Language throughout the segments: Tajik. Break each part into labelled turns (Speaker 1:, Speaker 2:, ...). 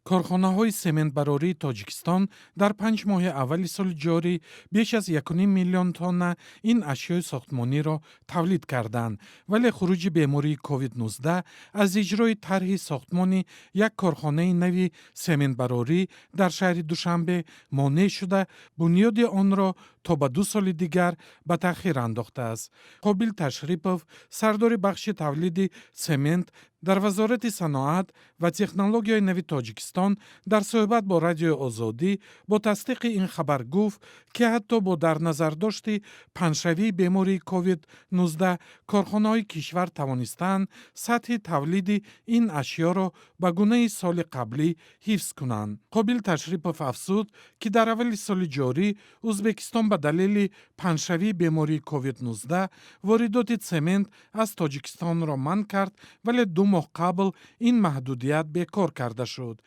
Speaker 1: корхонаҳои сементбарории Тоҷикистон дар 5 моҳи аввали соли ҷорӣ беш аз 1,5 миллион тонна ин ашёи сохтмониро тавлид карданд, вале хуруҷи бемории COVID-19 аз иҷрои тарҳи сохтмони як корхонаи нави сементбарорӣ дар шаҳри Душанбе монеъ шуда, бунёди онро то ба 2 соли дигар ба таъхир андохтааст. Қобил Ташрипов, сардори бахши тавлиди семент дар Вазорати саноат ва технологияҳои нави Тоҷикистон дар суҳбат бо Радиои Озодӣ бо тасдиқи ин хабар гуфт, ки ҳатто бо дар назардошти паншавии бемории COVID-19 корхонаҳои кишвар тавонистанд сатҳи тавлиди ин ашёро ба гунаи соли қаблӣ ҳифз кунанд. Қобил Ташрипов афзуд, ки дар аввали соли ҷорӣ Ӯзбекистон ба далели паншавии бемории COVID-19 воридоти цемент аз Тоҷикистонро манъ кард, вале 2 моҳ қабл ин маҳдудият бекор карда шуд.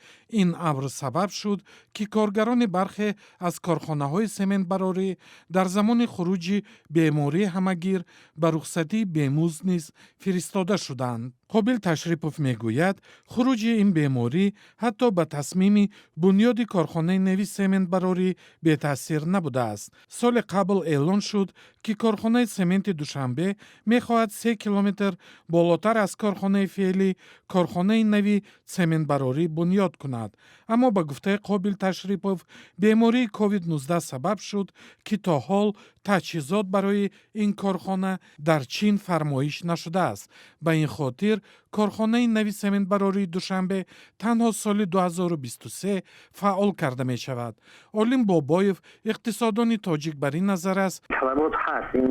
Speaker 1: Ин амр сабаб шуд, ки коргарони бархе аз корхонаҳои сементбарорӣ дар замони хуруҷи бемории ҳамагир ба рухсатии бемузд низ фиристода шуданд. Қобил Ташрипов мегӯяд, хуруҷи ин беморӣ ҳатто ба тасмими бунёди корхонаи нави сементбарорӣ бетаъсир набудааст. Соли қабл эълон шуд, ки корхонаи сементи Душанбе мехоҳад 3 километр болотар аз корхонаи феълӣ корхонаи нави сементбарорӣ бунёд кунад. Аммо ба гуфтаи Қобил Ташрипов, бемории COVID-19 сабаб шуд, ки то ҳол таҷҳизот барои ин корхона дар Чин фармоиш нашудааст. Ба ин хотир корхонаи нави сементбарории Душанбе танҳо соли 2023 фаъол карда мешавад. Олим Бобоев, иқтисодони тоҷик бар ин назар аст:
Speaker 2: талабот ҳаст ин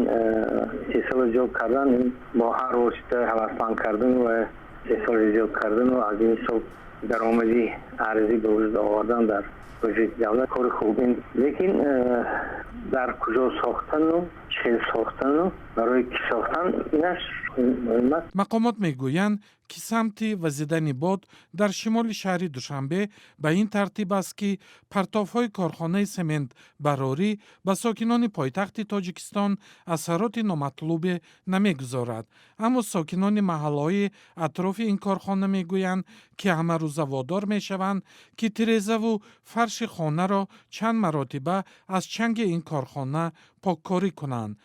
Speaker 2: эҳсол иҷод кардан, ин бо ҳар восита ҳавасманд кардан ва эҳсол иҷод кардан ва аз ин ҳисоб даромади арзӣ ба вуҷуд овардан дар бюҷети давлат кори хуб. лекин дар куҷо сохтану чӣ сохтану барои кӣ сохтан инаш муҳим аст.
Speaker 1: мақомот мегӯянд, ки самти вазидани бод дар шимоли шаҳри Душанбе ба ин тартиб аст, ки партовҳои корхонаи сементбарорӣ ба сокинони пойтахти Тоҷикистон асароти номатлубе намегузорад. Аммо сокинони маҳаллаҳои атрофи ин корхона мегӯянд, ки ҳамарӯза водор мешаванд, ки тирезаву фарши хонаро чанд маротиба аз чанги ин корхона поккорӣ кунанд.